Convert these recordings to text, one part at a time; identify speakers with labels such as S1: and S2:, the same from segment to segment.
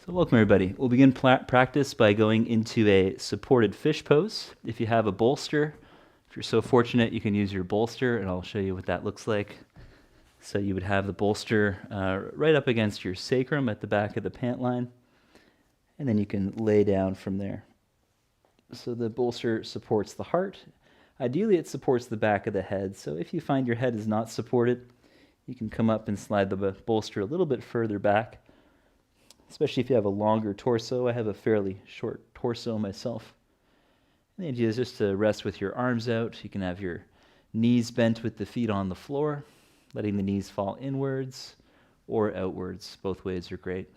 S1: So welcome everybody. We'll begin practice by going into a supported fish pose. If you have a bolster, if you're so fortunate, you can use your bolster, and I'll show you what that looks like. So you would have the bolster right up against your sacrum at the back of the pant line, and then you can lay down from there. So the bolster supports the heart. Ideally, it supports the back of the head. So if you find your head is not supported, you can come up and slide the bolster a little bit further back, especially if you have a longer torso. I have a fairly short torso myself. And the idea is just to rest with your arms out. You can have your knees bent with the feet on the floor, letting the knees fall inwards or outwards. Both ways are great.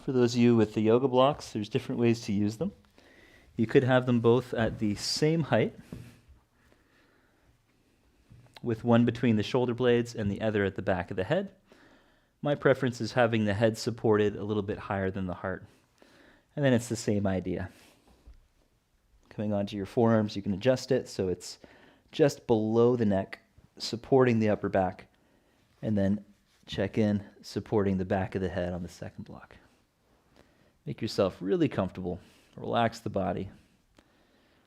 S1: For those of you with the yoga blocks, there's different ways to use them. You could have them both at the same height, with one between the shoulder blades and the other at the back of the head. My preference is having the head supported a little bit higher than the heart. And then it's the same idea. Coming onto your forearms, you can adjust it so it's just below the neck, supporting the upper back. And then check in, supporting the back of the head on the second block. Make yourself really comfortable. Relax the body.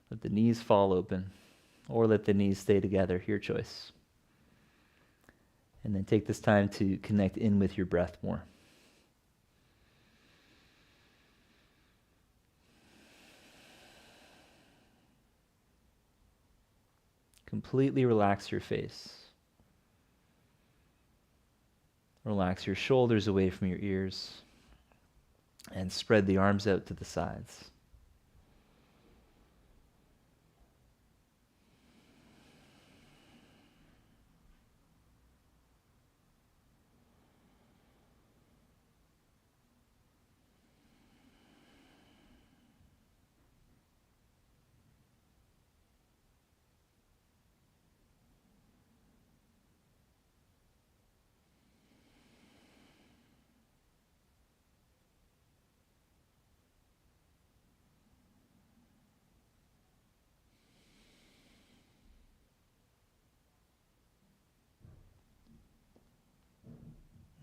S1: Let the knees fall open, or let the knees stay together, your choice. And then take this time to connect in with your breath more. Completely relax your face. Relax your shoulders away from your ears. And spread the arms out to the sides.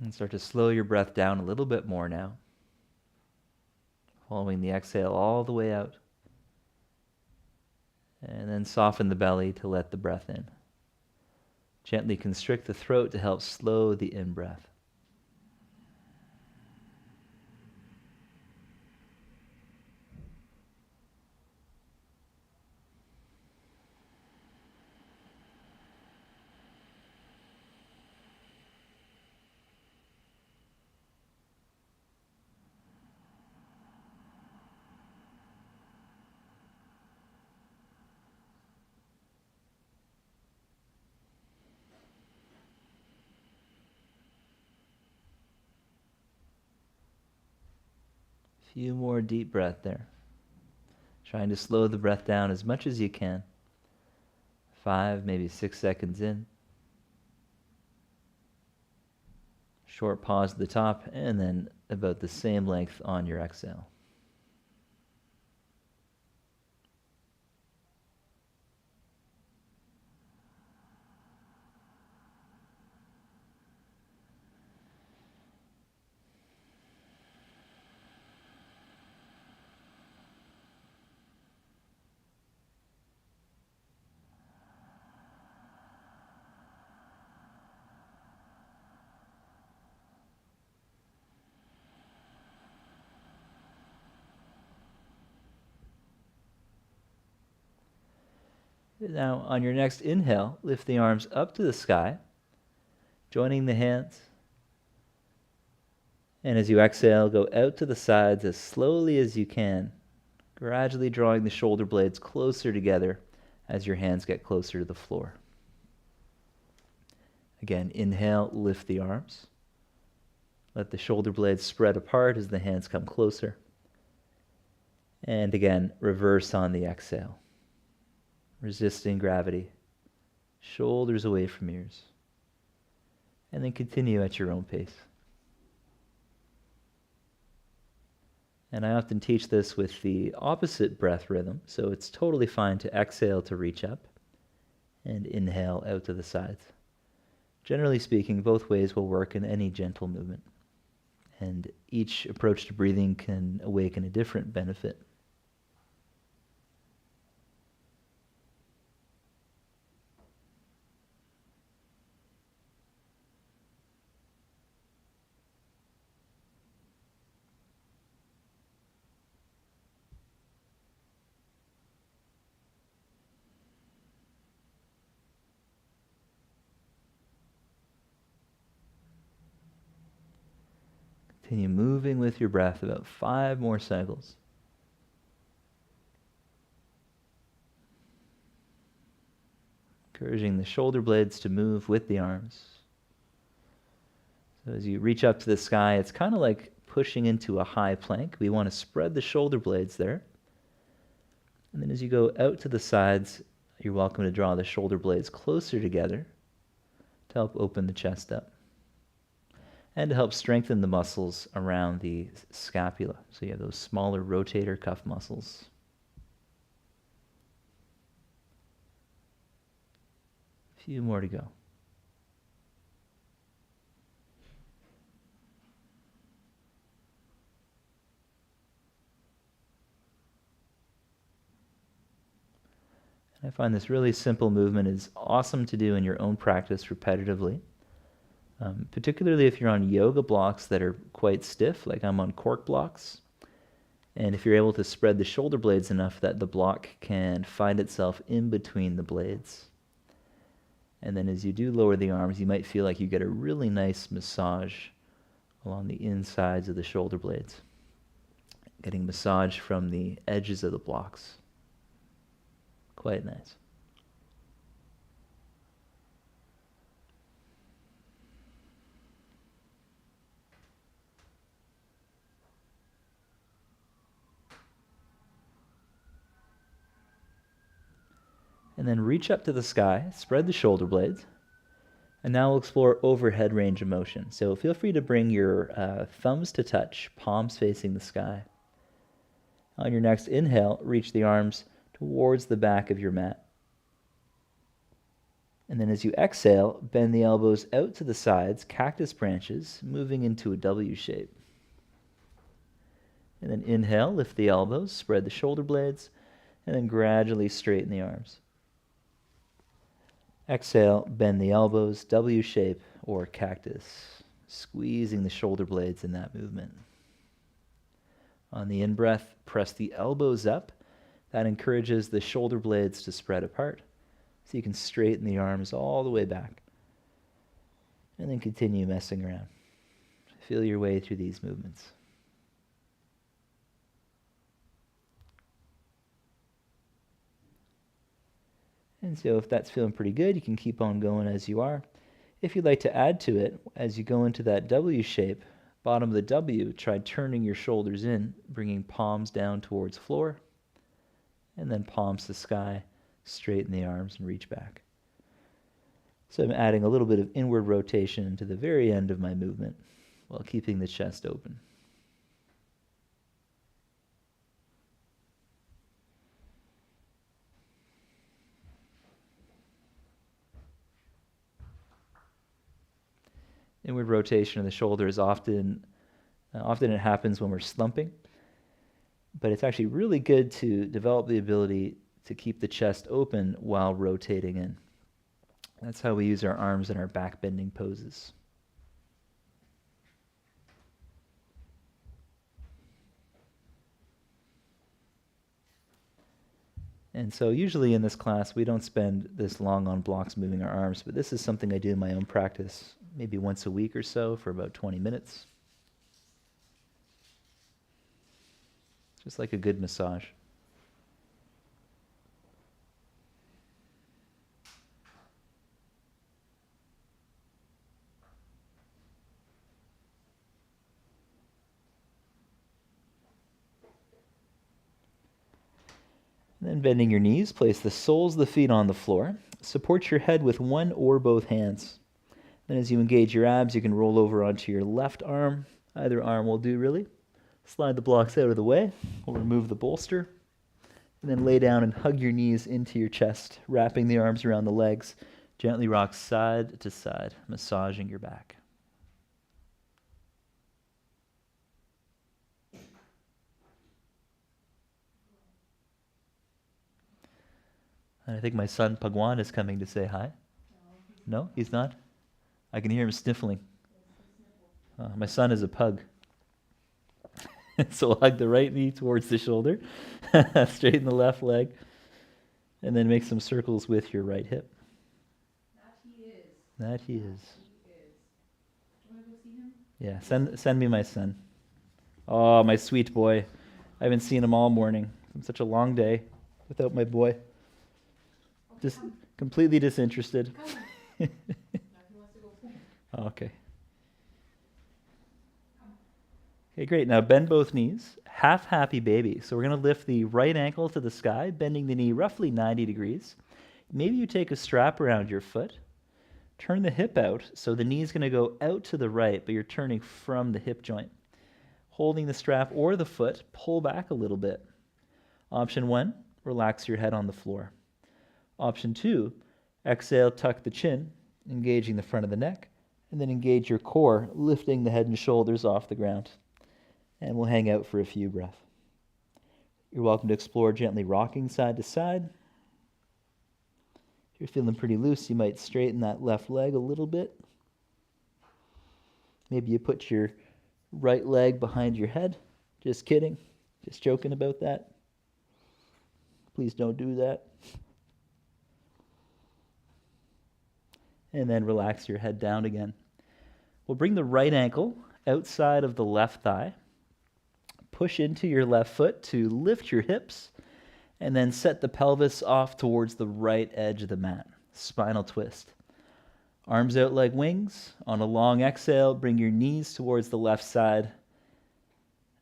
S1: And start to slow your breath down a little bit more now. Following the exhale all the way out. And then soften the belly to let the breath in. Gently constrict the throat to help slow the in-breath. Few more deep breath there. Trying to slow the breath down as much as you can. 5, maybe 6 seconds in. Short pause at the top, and then about the same length on your exhale. Now, on your next inhale, lift the arms up to the sky, joining the hands. And as you exhale, go out to the sides as slowly as you can, gradually drawing the shoulder blades closer together as your hands get closer to the floor. Again, inhale, lift the arms. Let the shoulder blades spread apart as the hands come closer. And again, reverse on the exhale. Resisting gravity, shoulders away from ears. And then continue at your own pace. And I often teach this with the opposite breath rhythm, so it's totally fine to exhale to reach up and inhale out to the sides. Generally speaking, both ways will work in any gentle movement. And each approach to breathing can awaken a different benefit. Continue moving with your breath about 5 more cycles. Encouraging the shoulder blades to move with the arms. So as you reach up to the sky, it's kind of like pushing into a high plank. We want to spread the shoulder blades there. And then as you go out to the sides, you're welcome to draw the shoulder blades closer together to help open the chest up and to help strengthen the muscles around the scapula. So you have those smaller rotator cuff muscles. A few more to go. I find this really simple movement is awesome to do in your own practice repetitively, particularly if you're on yoga blocks that are quite stiff, like I'm on cork blocks. And if you're able to spread the shoulder blades enough that the block can find itself in between the blades. And then as you do lower the arms, you might feel like you get a really nice massage along the insides of the shoulder blades, getting massage from the edges of the blocks. Quite nice. And then reach up to the sky, spread the shoulder blades, and now we'll explore overhead range of motion. So feel free to bring your thumbs to touch, palms facing the sky. On your next inhale, reach the arms towards the back of your mat. And then as you exhale, bend the elbows out to the sides, cactus branches, moving into a W shape. And then inhale, lift the elbows, spread the shoulder blades, and then gradually straighten the arms. Exhale, bend the elbows, W shape or cactus, squeezing the shoulder blades in that movement. On the in-breath, press the elbows up. That encourages the shoulder blades to spread apart, so you can straighten the arms all the way back. And then continue messing around. Feel your way through these movements. And so if that's feeling pretty good, you can keep on going as you are. If you'd like to add to it, as you go into that W shape, bottom of the W, try turning your shoulders in, bringing palms down towards floor, and then palms to sky, straighten the arms and reach back. So I'm adding a little bit of inward rotation to the very end of my movement while keeping the chest open. Inward rotation of the shoulder is often it happens when we're slumping, but it's actually really good to develop the ability to keep the chest open while rotating in. That's how we use our arms in our back bending poses. And so usually in this class, we don't spend this long on blocks moving our arms, but this is something I do in my own practice, maybe once a week or so for about 20 minutes. Just like a good massage. Then bending your knees, place the soles of the feet on the floor. Support your head with one or both hands. Then as you engage your abs, you can roll over onto your left arm. Either arm will do, really. Slide the blocks out of the way. We'll remove the bolster. And then lay down and hug your knees into your chest, wrapping the arms around the legs. Gently rock side to side, massaging your back. And I think my son Pagwan is coming to say hi. No, he's not? I can hear him sniffling. My son is a pug. So hug the right knee towards the shoulder, straighten the left leg, and then make some circles with your right hip.
S2: That he is.
S1: That he is.
S2: He is. Do you want to go see him?
S1: Yeah, send me my son. Oh, my sweet boy. I haven't seen him all morning. It's been such a long day without my boy.
S2: Okay,
S1: Just
S2: come.
S1: completely disinterested.
S2: Come. Now he wants to go poo.
S1: Okay. Okay, great. Now bend both knees. Half happy baby. So we're going to lift the right ankle to the sky, bending the knee roughly 90 degrees. Maybe you take a strap around your foot. Turn the hip out. So the knee is going to go out to the right, but you're turning from the hip joint. Holding the strap or the foot, pull back a little bit. Option 1, relax your head on the floor. Option 2, exhale, tuck the chin, engaging the front of the neck, and then engage your core, lifting the head and shoulders off the ground. And we'll hang out for a few breaths. You're welcome to explore gently rocking side to side. If you're feeling pretty loose, you might straighten that left leg a little bit. Maybe you put your right leg behind your head. Just kidding. Just joking about that. Please don't do that. And then relax your head down again. We'll bring the right ankle outside of the left thigh. Push into your left foot to lift your hips, and then set the pelvis off towards the right edge of the mat. Spinal twist. Arms out like wings. On a long exhale, bring your knees towards the left side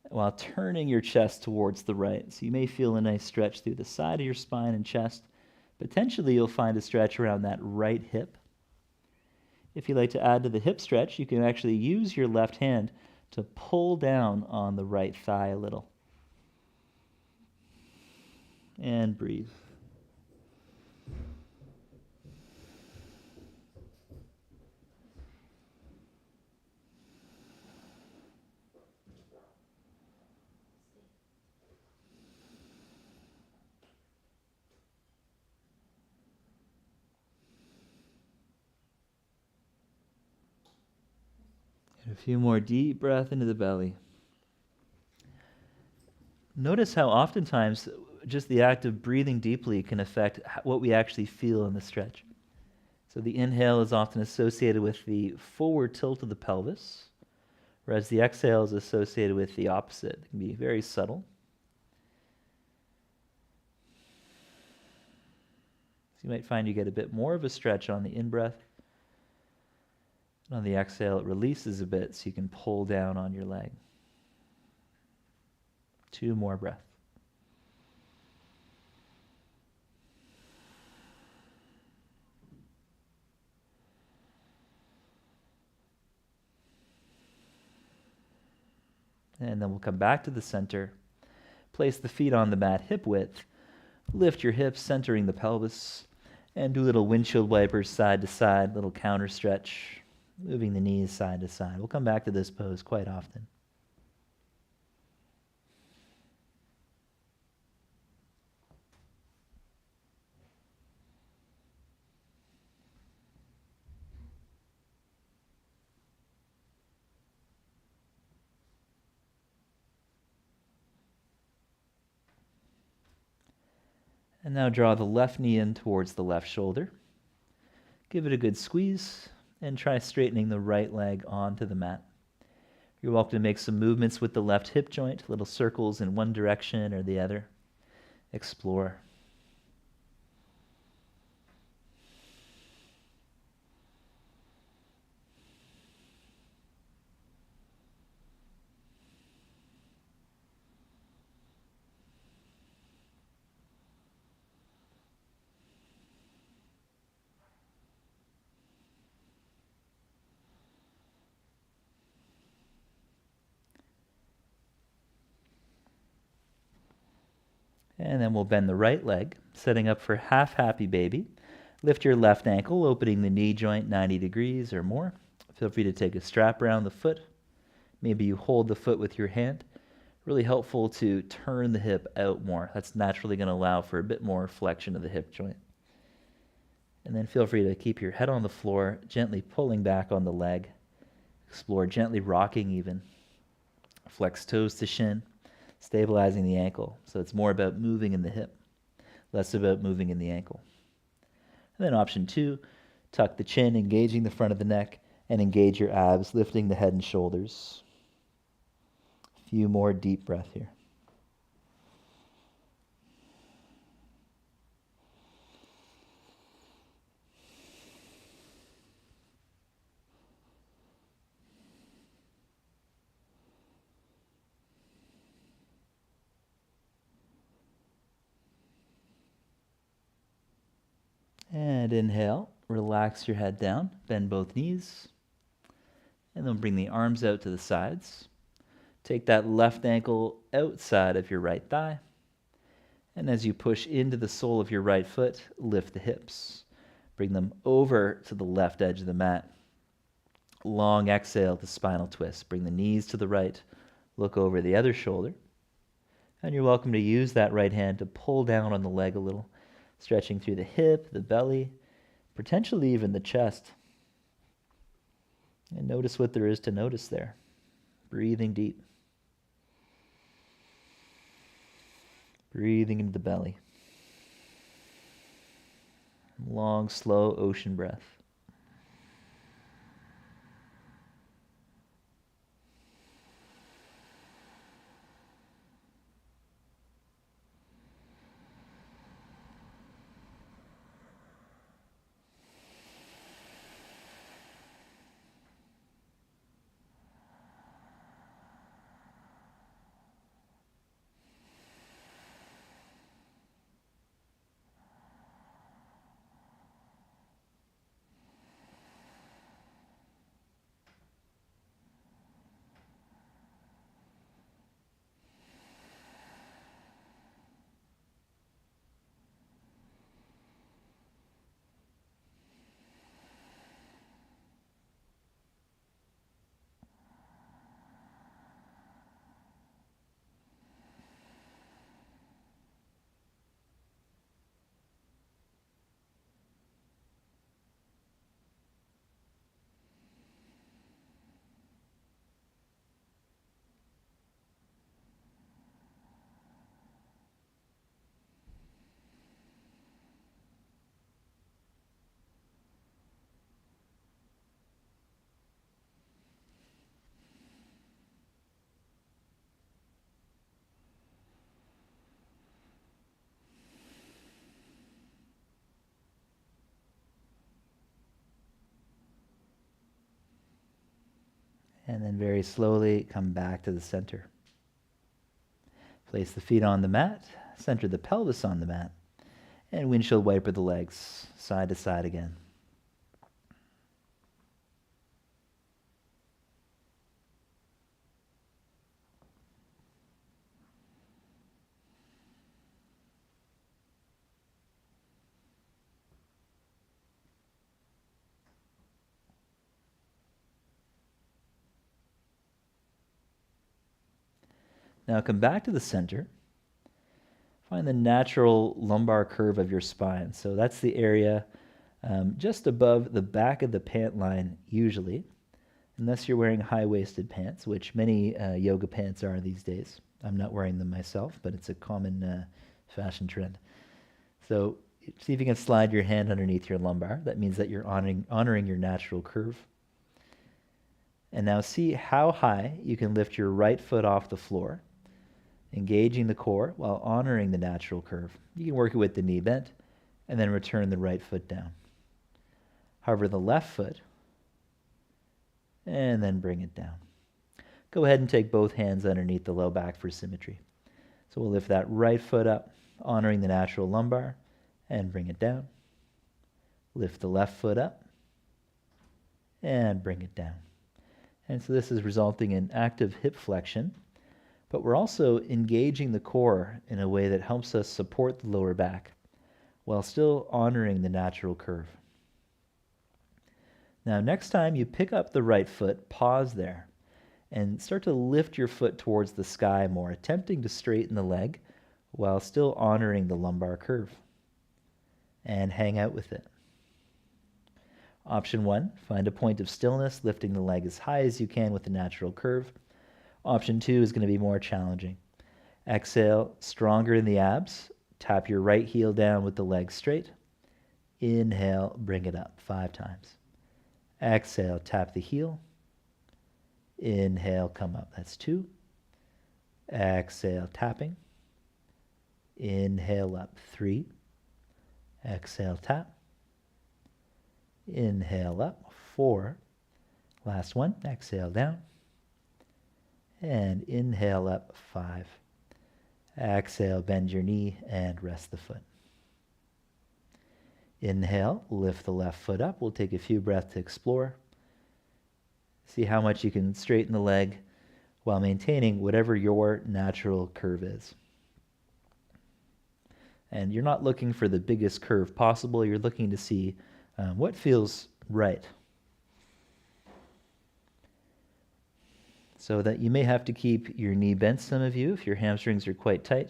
S1: while turning your chest towards the right. So you may feel a nice stretch through the side of your spine and chest. Potentially you'll find a stretch around that right hip. If you like to add to the hip stretch, you can actually use your left hand to pull down on the right thigh a little. And breathe. And a few more deep breaths into the belly. Notice how oftentimes just the act of breathing deeply can affect what we actually feel in the stretch. So the inhale is often associated with the forward tilt of the pelvis, whereas the exhale is associated with the opposite. It can be very subtle. So you might find you get a bit more of a stretch on the in-breath. And on the exhale, it releases a bit so you can pull down on your leg. 2 more breaths. And then we'll come back to the center. Place the feet on the mat hip width. Lift your hips, centering the pelvis. And do little windshield wipers side to side, little counter stretch, moving the knees side to side. We'll come back to this pose quite often. And now draw the left knee in towards the left shoulder. Give it a good squeeze and try straightening the right leg onto the mat. You're welcome to make some movements with the left hip joint, little circles in one direction or the other. Explore. And then we'll bend the right leg, setting up for half happy baby. Lift your left ankle, opening the knee joint 90 degrees or more. Feel free to take a strap around the foot. Maybe you hold the foot with your hand. Really helpful to turn the hip out more. That's naturally going to allow for a bit more flexion of the hip joint. And then feel free to keep your head on the floor, gently pulling back on the leg. Explore gently rocking even. Flex toes to shin, stabilizing the ankle. So it's more about moving in the hip, less about moving in the ankle. And then option 2, tuck the chin, engaging the front of the neck, and engage your abs, lifting the head and shoulders. A few more deep breaths here. And inhale, relax your head down, bend both knees, and then bring the arms out to the sides. Take that left ankle outside of your right thigh, and as you push into the sole of your right foot, lift the hips. Bring them over to the left edge of the mat. Long exhale to spinal twist. Bring the knees to the right, look over the other shoulder, and you're welcome to use that right hand to pull down on the leg a little, stretching through the hip, the belly, potentially even the chest. And notice what there is to notice there. Breathing deep. Breathing into the belly. Long, slow ocean breath. And then very slowly come back to the center. Place the feet on the mat, center the pelvis on the mat, and windshield wiper the legs side to side again. Now come back to the center. Find the natural lumbar curve of your spine. So that's the area just above the back of the pant line usually, unless you're wearing high-waisted pants, which many yoga pants are these days. I'm not wearing them myself, but it's a common fashion trend. So see if you can slide your hand underneath your lumbar. That means that you're honoring your natural curve. And now see how high you can lift your right foot off the floor, engaging the core while honoring the natural curve. You can work it with the knee bent, and then return the right foot down. Hover the left foot, and then bring it down. Go ahead and take both hands underneath the low back for symmetry. So we'll lift that right foot up, honoring the natural lumbar, and bring it down. Lift the left foot up, and bring it down. And so this is resulting in active hip flexion, but we're also engaging the core in a way that helps us support the lower back while still honoring the natural curve. Now, next time you pick up the right foot, pause there and start to lift your foot towards the sky more, attempting to straighten the leg while still honoring the lumbar curve. And hang out with it. Option 1, find a point of stillness, lifting the leg as high as you can with a natural curve. Option 2 is going to be more challenging. Exhale, stronger in the abs. Tap your right heel down with the leg straight. Inhale, bring it up 5 times. Exhale, tap the heel. Inhale, come up. That's 2. Exhale, tapping. Inhale up, 3. Exhale, tap. Inhale up, 4. Last one, exhale down. And inhale up, 5. Exhale, bend your knee and rest the foot. Inhale, lift the left foot up. We'll take a few breaths to explore. See how much you can straighten the leg while maintaining whatever your natural curve is. And you're not looking for the biggest curve possible. You're looking to see what feels right. So that you may have to keep your knee bent, some of you, if your hamstrings are quite tight.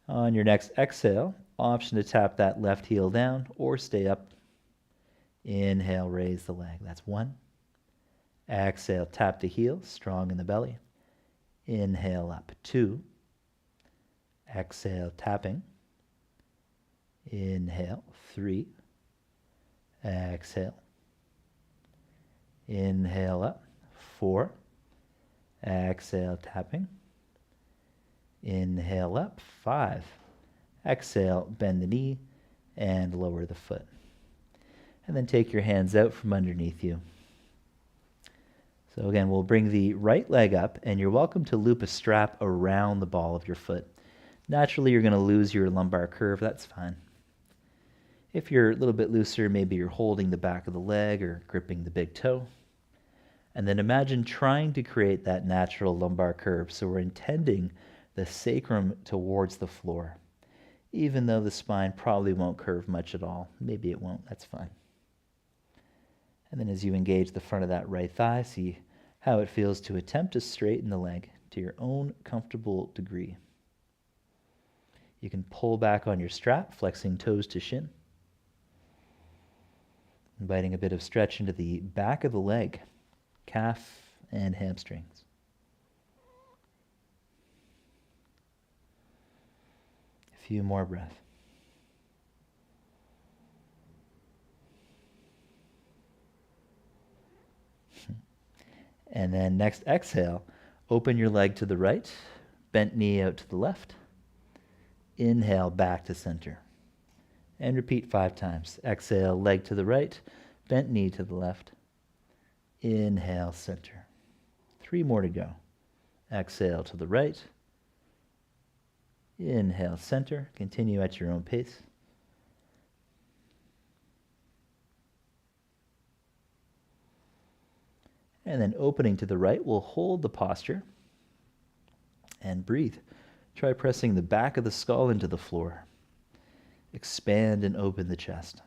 S1: On your next exhale, option to tap that left heel down or stay up. Inhale, raise the leg. That's 1. Exhale, tap the heel, strong in the belly. Inhale up, 2. Exhale, tapping. Inhale, 3. Exhale. Inhale up, 4. Exhale, tapping. Inhale up, 5. Exhale, bend the knee and lower the foot. And then take your hands out from underneath you. So again, we'll bring the right leg up, and you're welcome to loop a strap around the ball of your foot. Naturally, you're going to lose your lumbar curve. That's fine. If you're a little bit looser, maybe you're holding the back of the leg or gripping the big toe. And then imagine trying to create that natural lumbar curve. So we're intending the sacrum towards the floor, even though the spine probably won't curve much at all. Maybe it won't. That's fine. And then as you engage the front of that right thigh, see how it feels to attempt to straighten the leg to your own comfortable degree. You can pull back on your strap, flexing toes to shin, inviting a bit of stretch into the back of the leg, calf and hamstrings. A few more breaths. And then next exhale, open your leg to the right, bent knee out to the left. Inhale, back to center. And repeat 5 times. Exhale, leg to the right, bent knee to the left. Inhale, center. 3 more to go. Exhale to the right. Inhale, center. Continue at your own pace. And then opening to the right, we'll hold the posture and breathe. Try pressing the back of the skull into the floor. Expand and open the chest.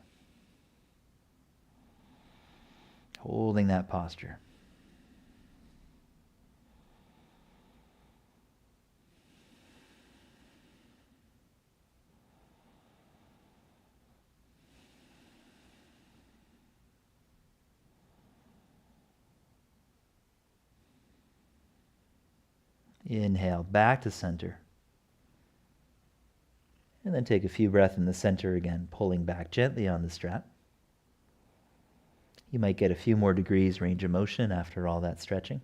S1: Holding that posture. Inhale, back to center. And then take a few breaths in the center again, pulling back gently on the strap. You might get a few more degrees range of motion after all that stretching.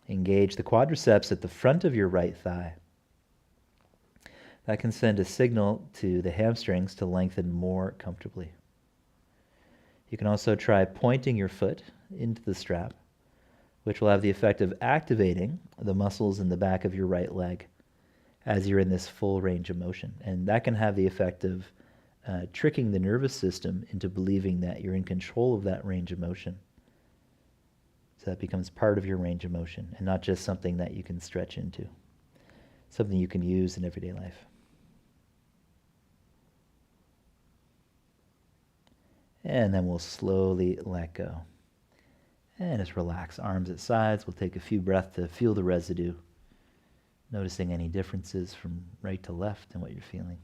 S1: Engage the quadriceps at the front of your right thigh. That can send a signal to the hamstrings to lengthen more comfortably. You can also try pointing your foot into the strap, which will have the effect of activating the muscles in the back of your right leg as you're in this full range of motion. And that can have the effect of tricking the nervous system into believing that you're in control of that range of motion. So that becomes part of your range of motion and not just something that you can stretch into, something you can use in everyday life. And then we'll slowly let go. And just relax, arms at sides. We'll take a few breaths to feel the residue, noticing any differences from right to left and what you're feeling.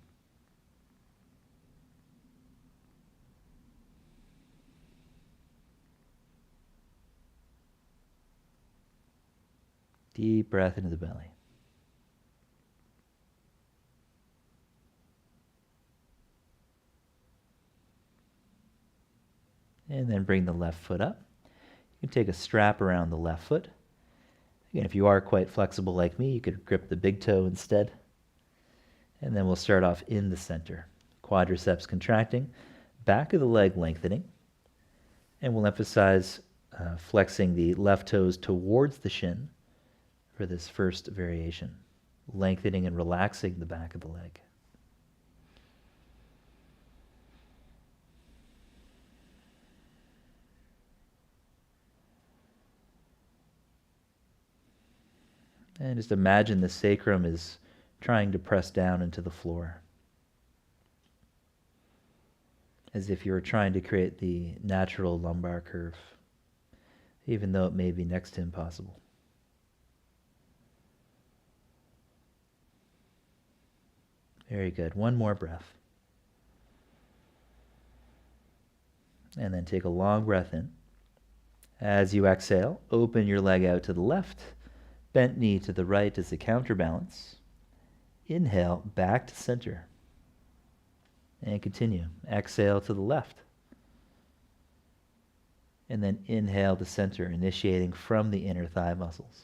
S1: Deep breath into the belly. And then bring the left foot up. You can take a strap around the left foot. Again, if you are quite flexible like me, you could grip the big toe instead. And then we'll start off in the center. Quadriceps contracting, back of the leg lengthening. And we'll emphasize flexing the left toes towards the shin for this first variation, lengthening and relaxing the back of the leg. And just imagine the sacrum is trying to press down into the floor, as if you were trying to create the natural lumbar curve, even though it may be next to impossible. Very good. One more breath. And then take a long breath in. As you exhale, open your leg out to the left, bent knee to the right as a counterbalance. Inhale, back to center. And continue. Exhale to the left. And then inhale to center, initiating from the inner thigh muscles.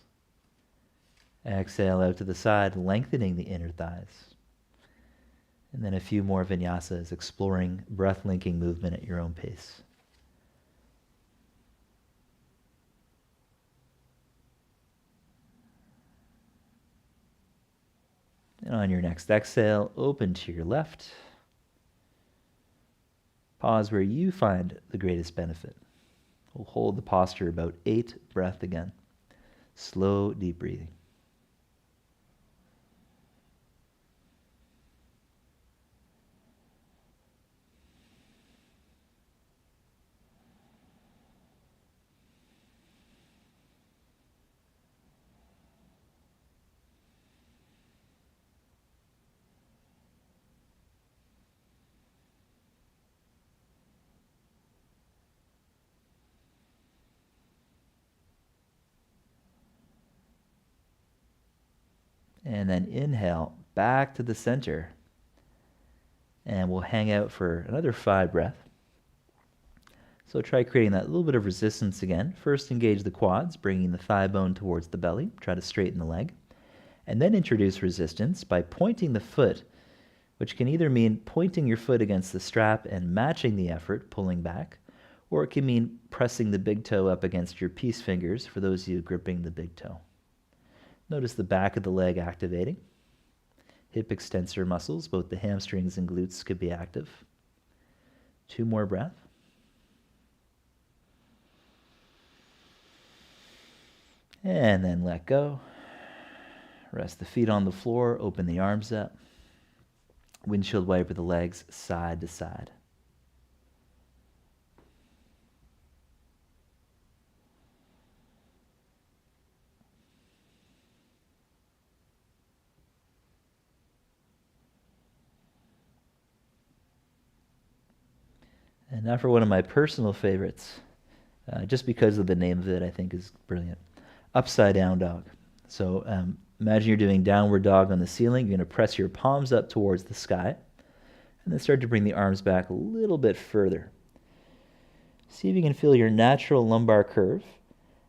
S1: Exhale out to the side, lengthening the inner thighs. And then a few more vinyasas, exploring breath-linking movement at your own pace. And on your next exhale, open to your left. Pause where you find the greatest benefit. We'll hold the posture about 8 breaths again. Slow, deep breathing. And then inhale back to the center. And we'll hang out for another 5 breaths. So try creating that little bit of resistance again. First engage the quads, bringing the thigh bone towards the belly. Try to straighten the leg. And then introduce resistance by pointing the foot, which can either mean pointing your foot against the strap and matching the effort, pulling back, or it can mean pressing the big toe up against your peace fingers for those of you gripping the big toe. Notice the back of the leg activating. Hip extensor muscles, both the hamstrings and glutes, could be active. 2 more breaths. And then let go. Rest the feet on the floor, open the arms up. Windshield wiper the legs side to side. And now for one of my personal favorites, just because of the name of it, I think is brilliant. Upside down dog. So imagine you're doing downward dog on the ceiling. You're going to press your palms up towards the sky, and then start to bring the arms back a little bit further. See if you can feel your natural lumbar curve,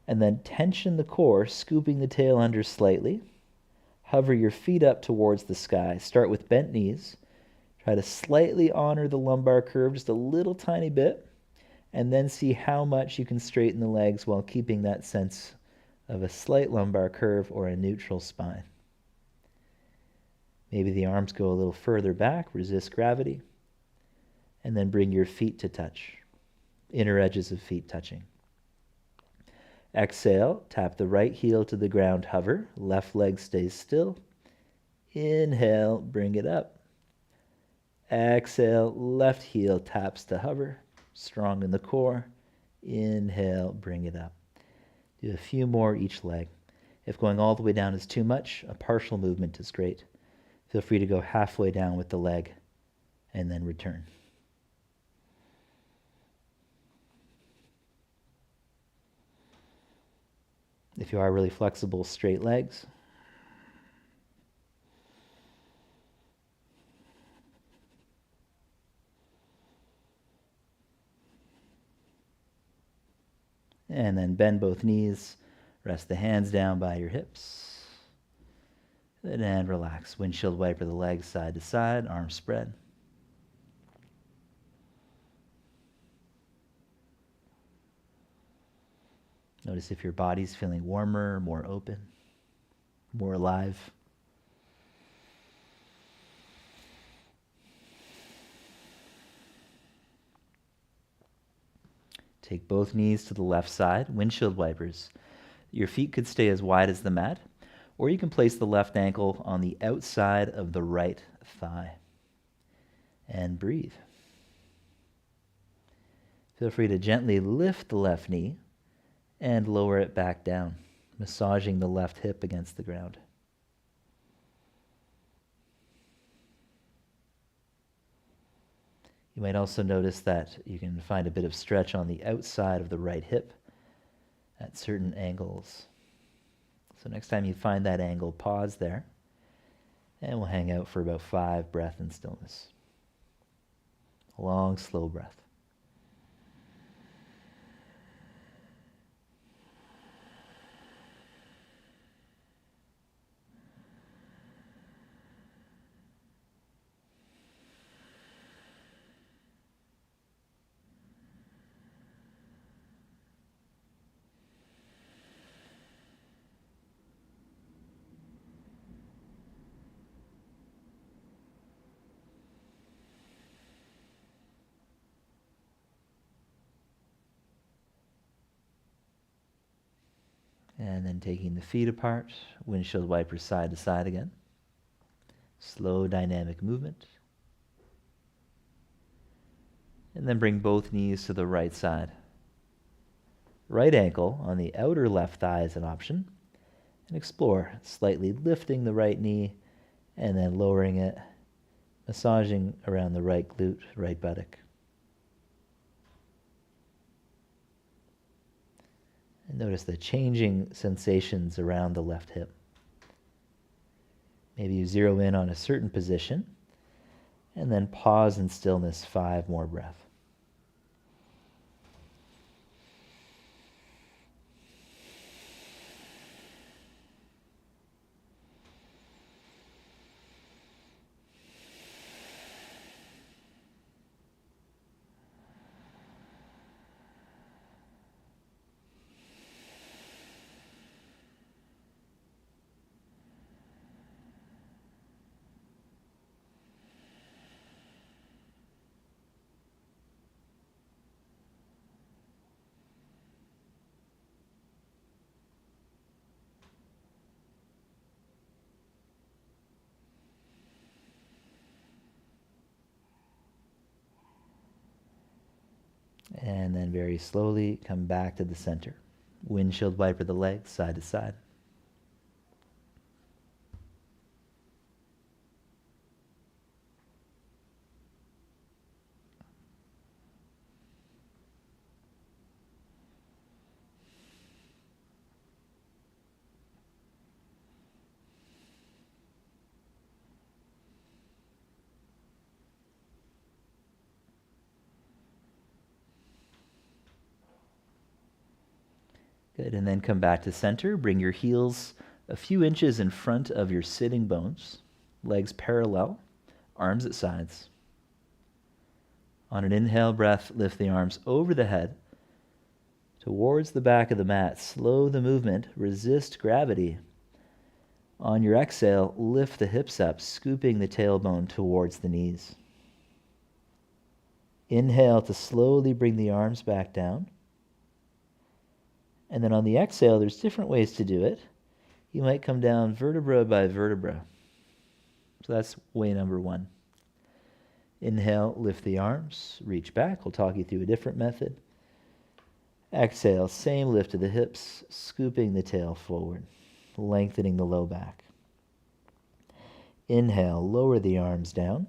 S1: and then tension the core, scooping the tail under slightly. Hover your feet up towards the sky. Start with bent knees. Try to slightly honor the lumbar curve just a little tiny bit, and then see how much you can straighten the legs while keeping that sense of a slight lumbar curve or a neutral spine. Maybe the arms go a little further back, resist gravity, and then bring your feet to touch, inner edges of feet touching. Exhale, tap the right heel to the ground, hover, left leg stays still. Inhale, bring it up. Exhale, left heel taps to hover, strong in the core. Inhale, bring it up. Do a few more each leg. If going all the way down is too much, a partial movement is great. Feel free to go halfway down with the leg and then return. If you are really flexible, straight legs. And then bend both knees. Rest the hands down by your hips. And relax. Windshield wiper the legs side to side, arms spread. Notice if your body's feeling warmer, more open, more alive. Take both knees to the left side, windshield wipers. Your feet could stay as wide as the mat, or you can place the left ankle on the outside of the right thigh. And breathe. Feel free to gently lift the left knee and lower it back down, massaging the left hip against the ground. You might also notice that you can find a bit of stretch on the outside of the right hip at certain angles. So next time you find that angle, pause there, and we'll hang out for about 5 breaths in stillness. A long, slow breath. And then taking the feet apart, windshield wipers side to side again. Slow dynamic movement. And then bring both knees to the right side. Right ankle on the outer left thigh is an option. And explore slightly lifting the right knee and then lowering it, massaging around the right glute, right buttock. And notice the changing sensations around the left hip. Maybe you zero in on a certain position and then pause in stillness 5 more breaths. And then very slowly come back to the center. Windshield wiper the legs side to side. Good, and then come back to center. Bring your heels a few inches in front of your sitting bones. Legs parallel, arms at sides. On an inhale breath, lift the arms over the head towards the back of the mat. Slow the movement, resist gravity. On your exhale, lift the hips up, scooping the tailbone towards the knees. Inhale to slowly bring the arms back down. And then on the exhale, there's different ways to do it. You might come down vertebra by vertebra. So that's way number 1. Inhale, lift the arms, reach back. We'll talk you through a different method. Exhale, same lift to the hips, scooping the tail forward, lengthening the low back. Inhale, lower the arms down.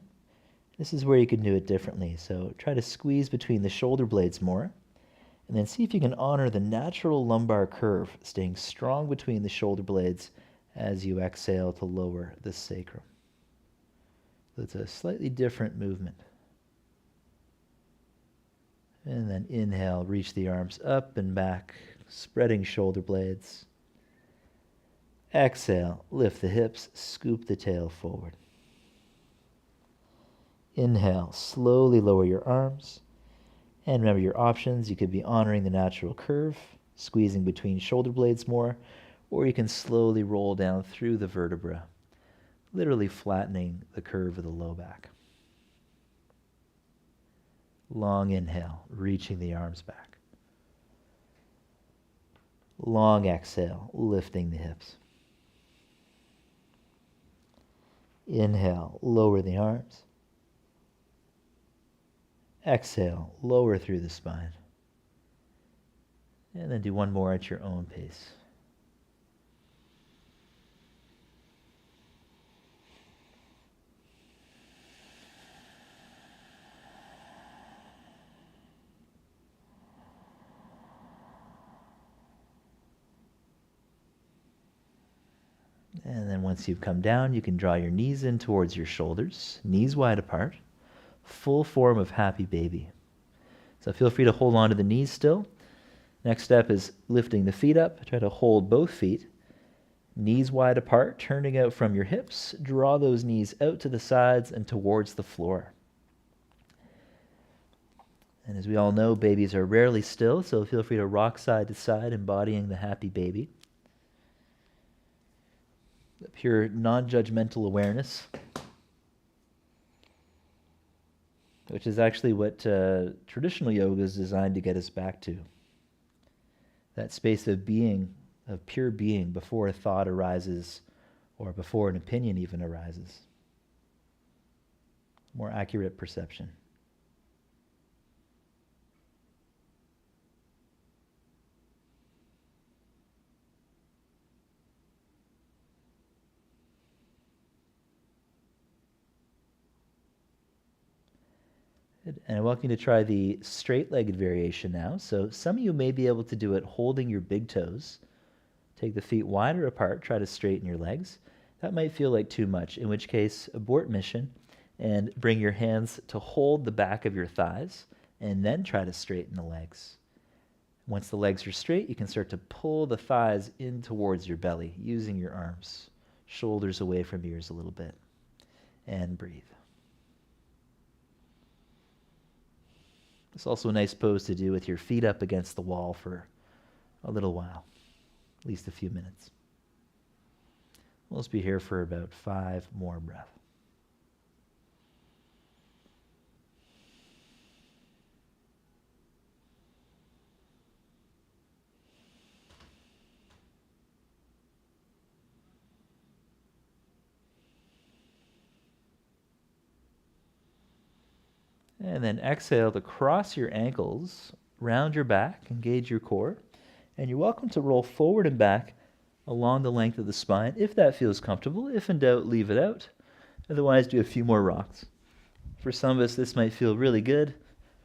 S1: This is where you can do it differently. So try to squeeze between the shoulder blades more. And then see if you can honor the natural lumbar curve, staying strong between the shoulder blades as you exhale to lower the sacrum. So it's a slightly different movement. And then inhale, reach the arms up and back, spreading shoulder blades. Exhale, lift the hips, scoop the tail forward. Inhale, slowly lower your arms. And remember your options. You could be honoring the natural curve, squeezing between shoulder blades more, or you can slowly roll down through the vertebra, literally flattening the curve of the low back. Long inhale, reaching the arms back. Long exhale, lifting the hips. Inhale, lower the arms. Exhale, lower through the spine. And then do one more at your own pace. And then once you've come down, you can draw your knees in towards your shoulders, knees wide apart, full form of happy baby. So feel free to hold on to the knees still. Next step is lifting the feet up. Try to hold both feet, knees wide apart, turning out from your hips. Draw those knees out to the sides and towards the floor. And as we all know, babies are rarely still, so feel free to rock side to side, embodying the happy baby. The pure non-judgmental awareness, which is actually what traditional yoga is designed to get us back to. That space of being, of pure being, before a thought arises or before an opinion even arises. More accurate perception. And I welcome you to try the straight-legged variation now. So some of you may be able to do it holding your big toes. Take the feet wider apart, try to straighten your legs. That might feel like too much, in which case abort mission and bring your hands to hold the back of your thighs and then try to straighten the legs. Once the legs are straight, you can start to pull the thighs in towards your belly, using your arms, shoulders away from ears a little bit, and breathe. It's also a nice pose to do with your feet up against the wall for a little while, at least a few minutes. We'll just be here for about 5 more breaths. And then exhale to cross your ankles, round your back, engage your core. And you're welcome to roll forward and back along the length of the spine if that feels comfortable. If in doubt, leave it out. Otherwise, do a few more rocks. For some of us, this might feel really good.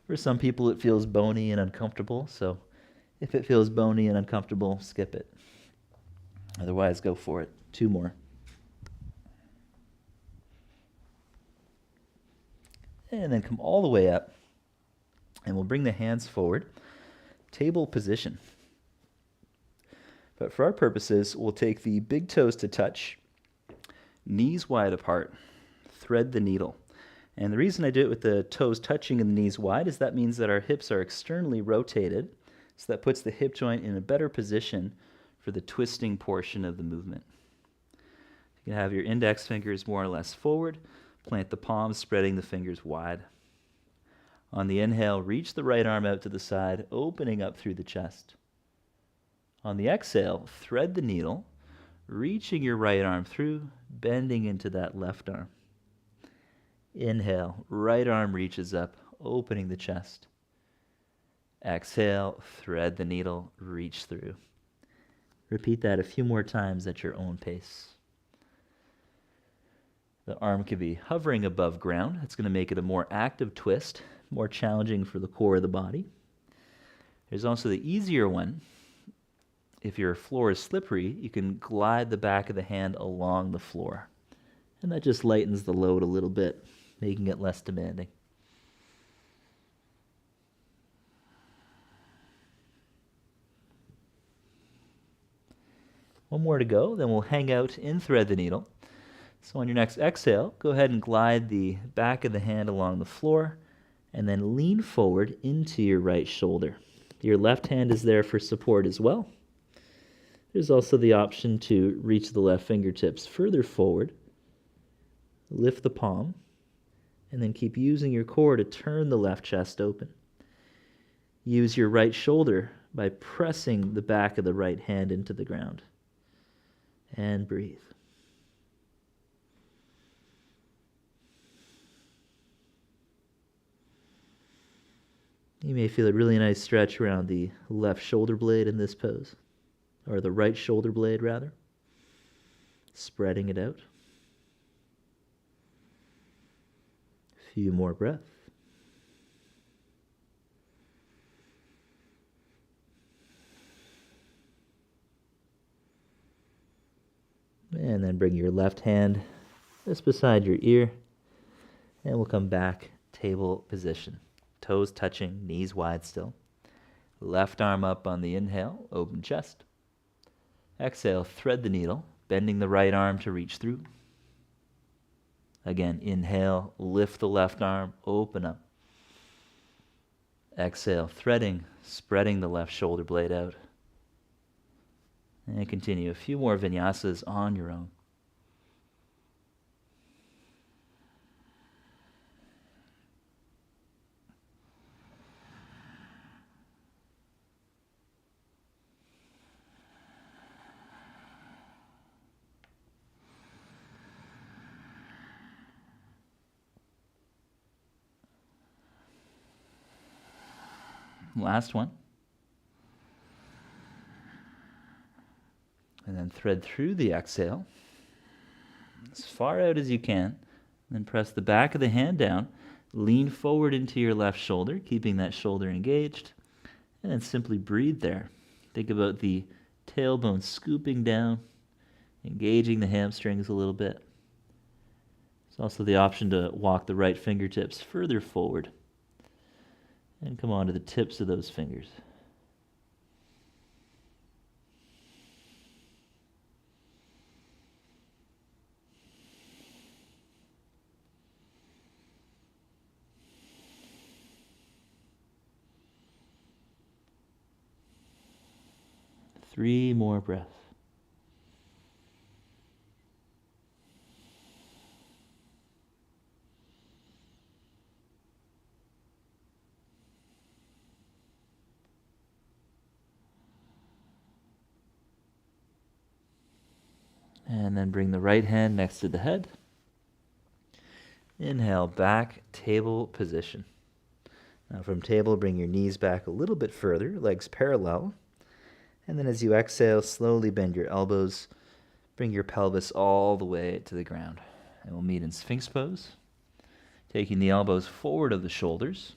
S1: For some people, it feels bony and uncomfortable. So if it feels bony and uncomfortable, skip it. Otherwise, go for it. 2 more. And then come all the way up. And we'll bring the hands forward. Table position. But for our purposes, we'll take the big toes to touch, knees wide apart, thread the needle. And the reason I do it with the toes touching and the knees wide is that means that our hips are externally rotated, so that puts the hip joint in a better position for the twisting portion of the movement. You can have your index fingers more or less forward, plant the palms, spreading the fingers wide. On the inhale, reach the right arm out to the side, opening up through the chest. On the exhale, thread the needle, reaching your right arm through, bending into that left arm. Inhale, right arm reaches up, opening the chest. Exhale, thread the needle, reach through. Repeat that a few more times at your own pace. The arm can be hovering above ground. It's going to make it a more active twist, more challenging for the core of the body. There's also the easier one. If your floor is slippery, you can glide the back of the hand along the floor. And that just lightens the load a little bit, making it less demanding. One more to go, then we'll hang out and thread the needle. So on your next exhale, go ahead and glide the back of the hand along the floor, and then lean forward into your right shoulder. Your left hand is there for support as well. There's also the option to reach the left fingertips further forward, lift the palm, and then keep using your core to turn the left chest open. Use your right shoulder by pressing the back of the right hand into the ground. And breathe. You may feel a really nice stretch around the left shoulder blade in this pose, or the right shoulder blade rather, spreading it out. A few more breaths. And then bring your left hand just beside your ear, and we'll come back, table position. Toes touching, knees wide still. Left arm up on the inhale, open chest. Exhale, thread the needle, bending the right arm to reach through. Again, inhale, lift the left arm, open up. Exhale, threading, spreading the left shoulder blade out. And continue a few more vinyasas on your own. Last one. And then thread through the exhale as far out as you can. Then press the back of the hand down. Lean forward into your left shoulder, keeping that shoulder engaged. And then simply breathe there. Think about the tailbone scooping down, engaging the hamstrings a little bit. There's also the option to walk the right fingertips further forward and come onto the tips of those fingers. Three more breaths. And then bring the right hand next to the head. Inhale, back, table position. Now from table, bring your knees back a little bit further, legs parallel. And then as you exhale, slowly bend your elbows. Bring your pelvis all the way to the ground. And we'll meet in Sphinx Pose. Taking the elbows forward of the shoulders.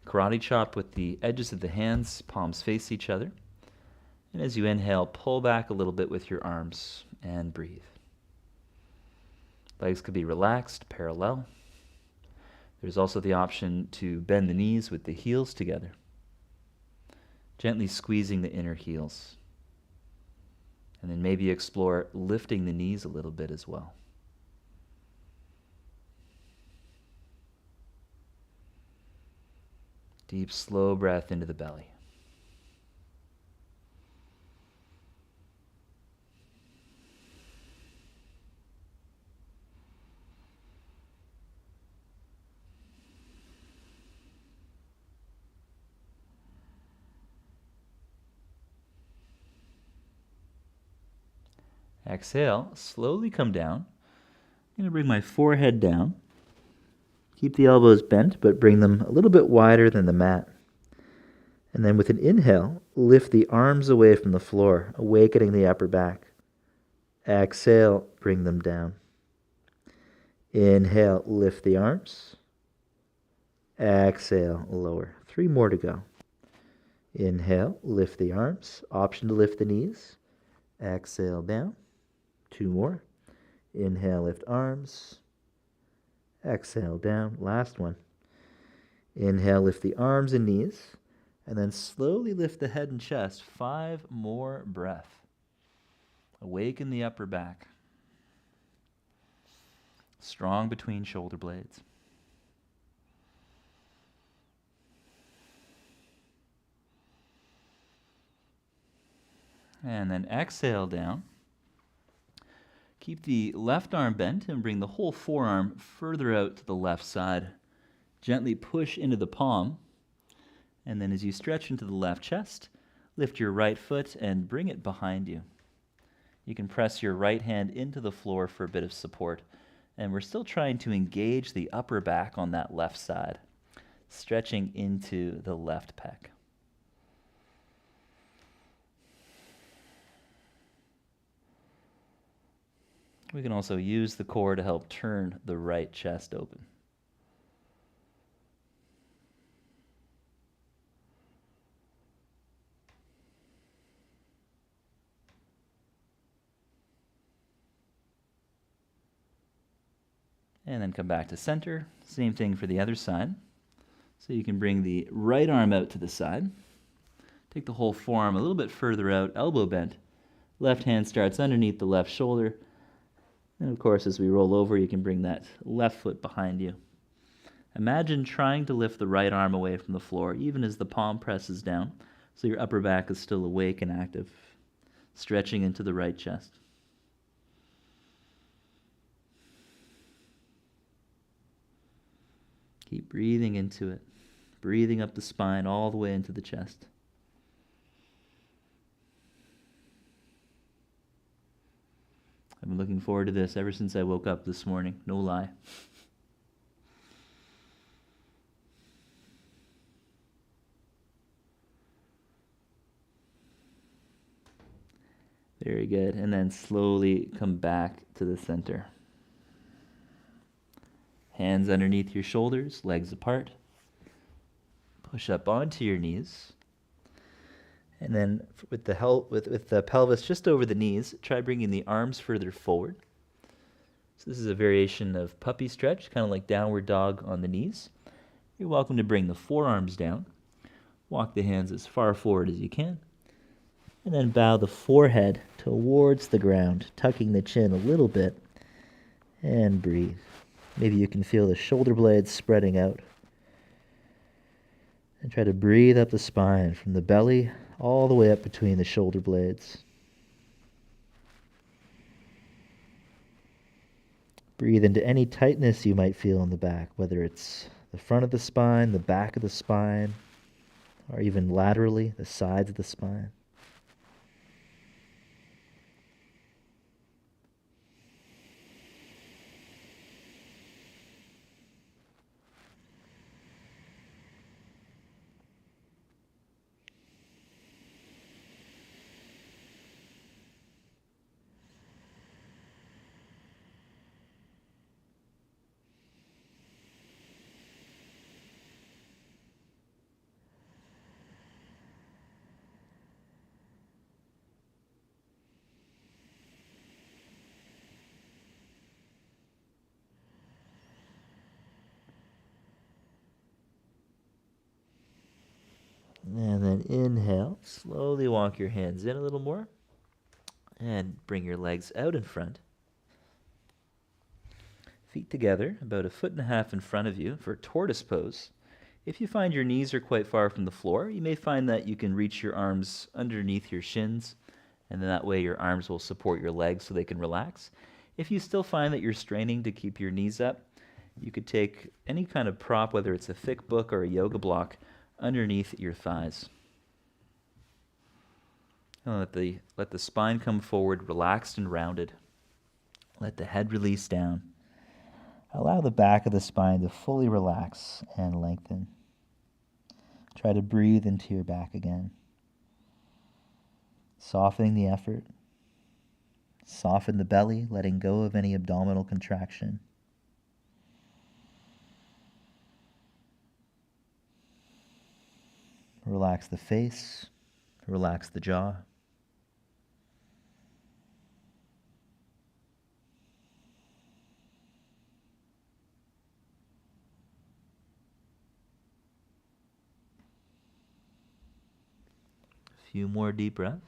S1: Karate chop with the edges of the hands, palms face each other. And as you inhale, pull back a little bit with your arms and breathe. Legs could be relaxed, parallel. There's also the option to bend the knees with the heels together. Gently squeezing the inner heels. And then maybe explore lifting the knees a little bit as well. Deep, slow breath into the belly. Exhale, slowly come down. I'm going to bring my forehead down. Keep the elbows bent, but bring them a little bit wider than the mat. And then with an inhale, lift the arms away from the floor, awakening the upper back. Exhale, bring them down. Inhale, lift the arms. Exhale, lower. 3 more to go.
S3: Inhale, lift the arms. Option to lift the knees. Exhale down. 2 more. Inhale, lift arms. Exhale down. Last one. Inhale, lift the arms and knees. And then slowly lift the head and chest. 5 more breaths. Awaken the upper back. Strong between shoulder blades. And then exhale down. Keep the left arm bent and bring the whole forearm further out to the left side. Gently push into the palm. And then as you stretch into the left chest, lift your right foot and bring it behind you. You can press your right hand into the floor for a bit of support. And we're still trying to engage the upper back on that left side, stretching into the left pec. We can also use the core to help turn the right chest open. And then come back to center. Same thing for the other side. So you can bring the right arm out to the side. Take the whole forearm a little bit further out, elbow bent. Left hand starts underneath the left shoulder. And of course, as we roll over, you can bring that left foot behind you. Imagine trying to lift the right arm away from the floor, even as the palm presses down, so your upper back is still awake and active, stretching into the right chest. Keep breathing into it, breathing up the spine all the way into the chest. I've been looking forward to this ever since I woke up this morning, no lie. Very good. And then slowly come back to the center. Hands underneath your shoulders, legs apart. Push up onto your knees. And then with the pelvis just over the knees, try bringing the arms further forward. So this is a variation of puppy stretch, kind of like downward dog on the knees. You're welcome to bring the forearms down. Walk the hands as far forward as you can. And then bow the forehead towards the ground, tucking the chin a little bit. And breathe. Maybe you can feel the shoulder blades spreading out. And try to breathe up the spine from the belly all the way up between the shoulder blades. Breathe into any tightness you might feel in the back, whether it's the front of the spine, the back of the spine, or even laterally, the sides of the spine. And then inhale, slowly walk your hands in a little more. And bring your legs out in front. Feet together, about 1.5 feet in front of you for tortoise pose. If you find your knees are quite far from the floor, you may find that you can reach your arms underneath your shins, and then that way your arms will support your legs so they can relax. If you still find that you're straining to keep your knees up, you could take any kind of prop, whether it's a thick book or a yoga block, underneath your thighs. And let the spine come forward, relaxed and rounded. Let the head release down. Allow the back of the spine to fully relax and lengthen. Try to breathe into your back again. Softening the effort. Soften the belly, letting go of any abdominal contraction. Relax the face, relax the jaw. A few more deep breaths.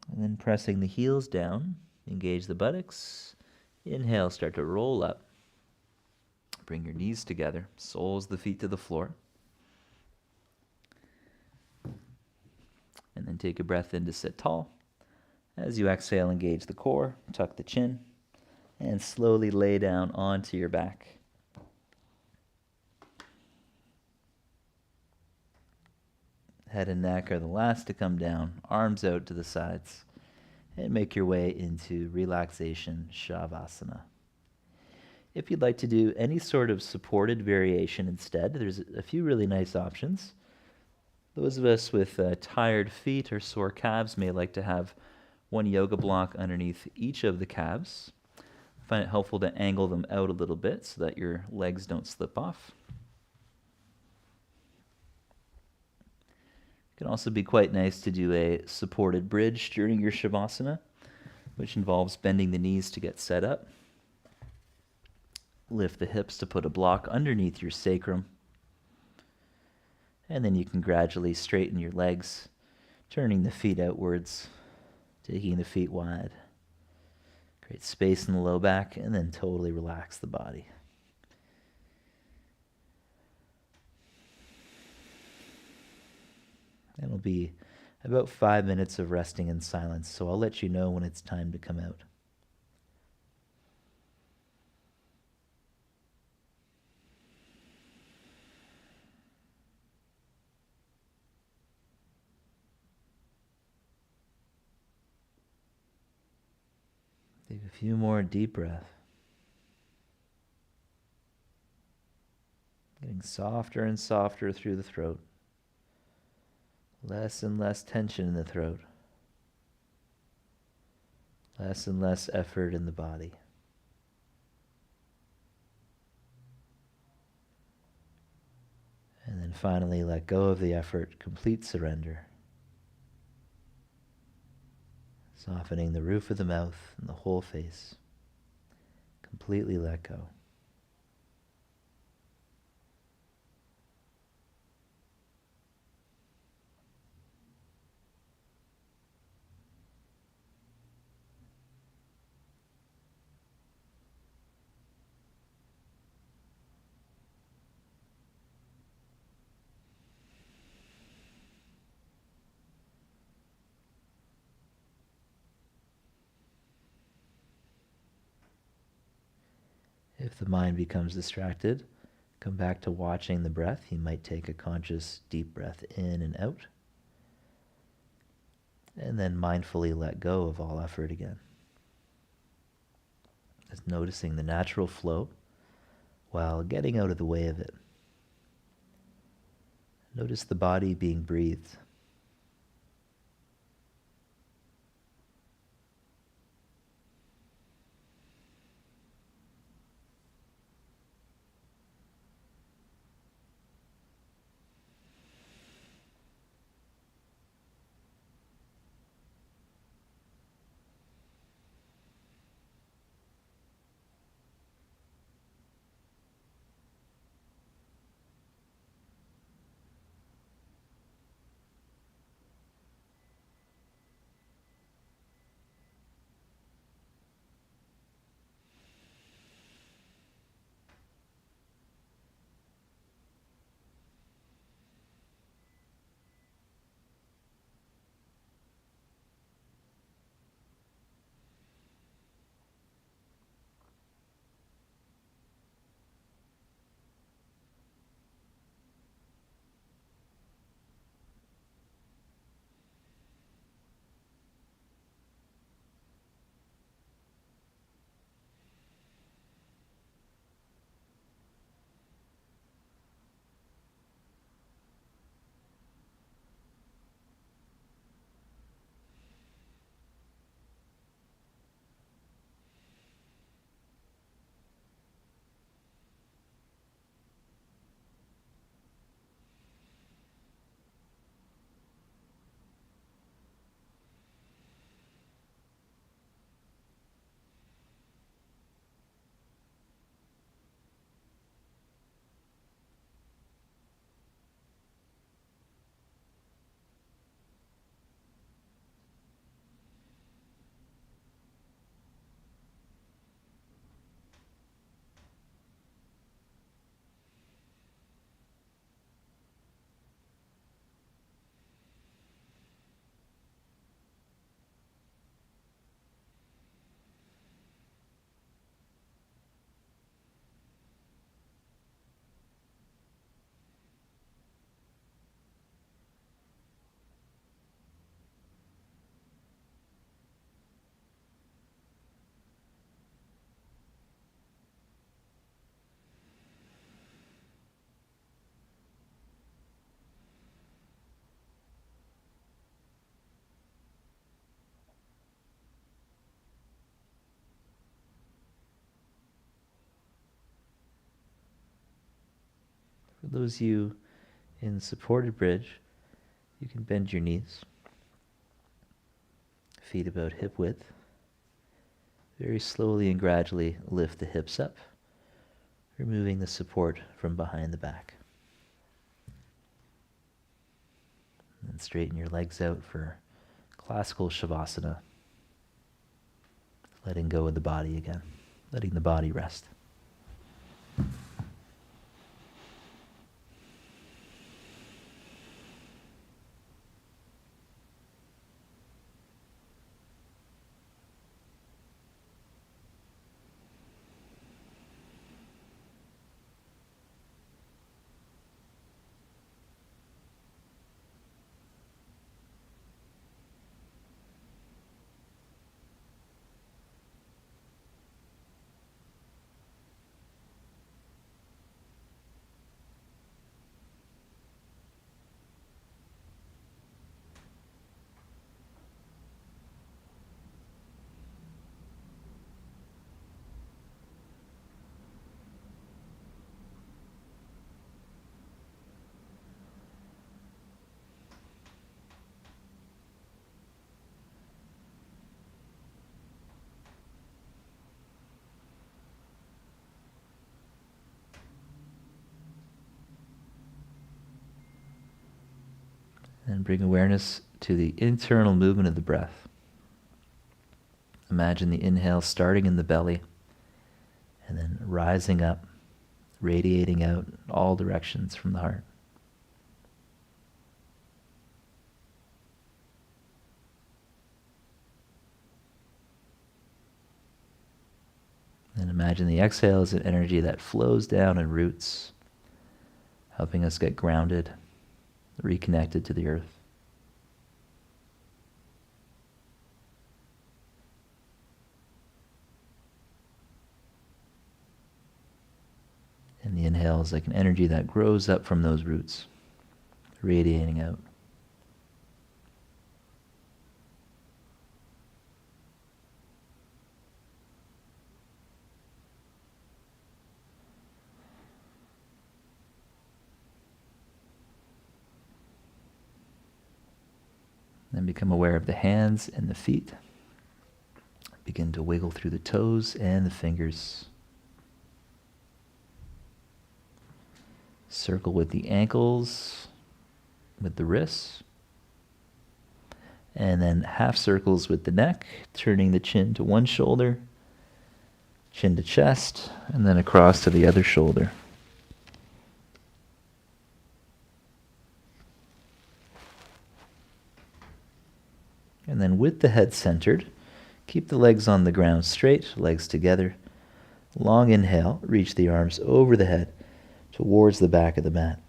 S3: And then pressing the heels down, engage the buttocks. Inhale, start to roll up. Bring your knees together, soles the feet to the floor. And then take a breath in to sit tall. As you exhale, engage the core, tuck the chin, and slowly lay down onto your back. Head and neck are the last to come down, arms out to the sides, and make your way into Relaxation Shavasana. If you'd like to do any sort of supported variation instead, there's a few really nice options. Those of us with tired feet or sore calves may like to have one yoga block underneath each of the calves. I find it helpful to angle them out a little bit so that your legs don't slip off. It can also be quite nice to do a supported bridge during your Shavasana, which involves bending the knees to get set up. Lift the hips to put a block underneath your sacrum. And then you can gradually straighten your legs, turning the feet outwards, taking the feet wide. Create space in the low back, and then totally relax the body. It'll be about 5 minutes of resting in silence, so I'll let you know when it's time to come out. Take a few more deep breaths. Getting softer and softer through the throat. Less and less tension in the throat. Less and less effort in the body. And then finally let go of the effort, complete surrender. Softening the roof of the mouth and the whole face. Completely let go. If the mind becomes distracted, come back to watching the breath. You might take a conscious deep breath in and out, and then mindfully let go of all effort again. Just noticing the natural flow while getting out of the way of it. Notice the body being breathed. For those of you in supported bridge, you can bend your knees, feet about hip width. Very slowly and gradually lift the hips up, removing the support from behind the back. And straighten your legs out for classical Shavasana. Letting go of the body again, letting the body rest. And bring awareness to the internal movement of the breath. Imagine the inhale starting in the belly and then rising up, radiating out in all directions from the heart. And imagine the exhale as an energy that flows down and roots, helping us get grounded, reconnected to the earth. And the inhale is like an energy that grows up from those roots, radiating out. Then become aware of the hands and the feet. Begin to wiggle through the toes and the fingers. Circle with the ankles, with the wrists. And then half circles with the neck, turning the chin to one shoulder, chin to chest, and then across to the other shoulder. And then with the head centered, keep the legs on the ground straight, legs together. Long inhale, reach the arms over the head towards the back of the mat.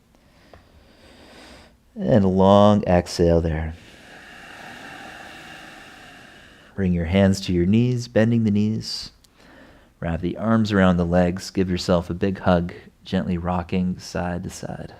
S3: And a long exhale there. Bring your hands to your knees, bending the knees. Wrap the arms around the legs. Give yourself a big hug, gently rocking side to side.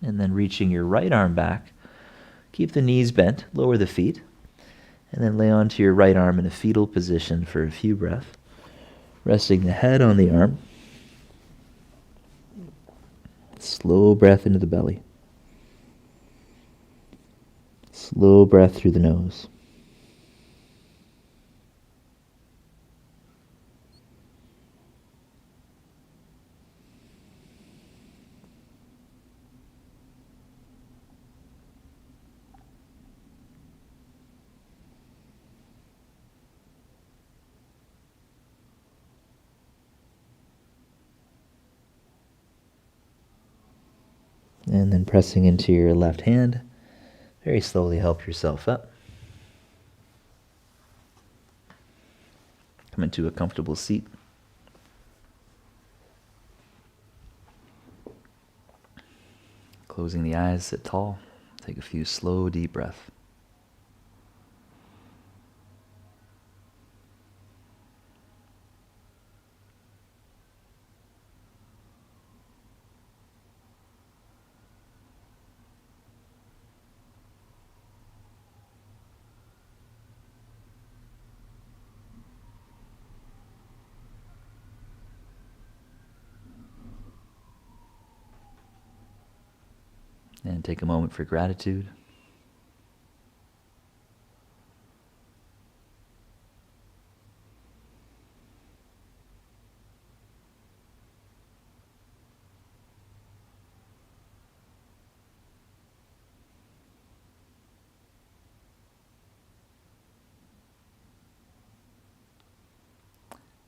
S3: And then reaching your right arm back, keep the knees bent, lower the feet, and then lay onto your right arm in a fetal position for a few breaths, resting the head on the arm. Slow breath into the belly. Slow breath through the nose. And then pressing into your left hand, very slowly help yourself up. Come into a comfortable seat. Closing the eyes, sit tall. Take a few slow, deep breaths. And take a moment for gratitude.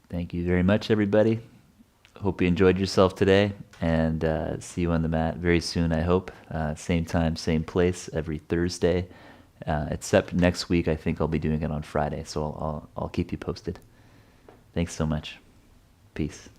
S3: Thank you very much, everybody. Hope you enjoyed yourself today, and see you on the mat very soon, I hope. Same time, same place, every Thursday. Except next week, I think I'll be doing it on Friday, so I'll keep you posted. Thanks so much. Peace.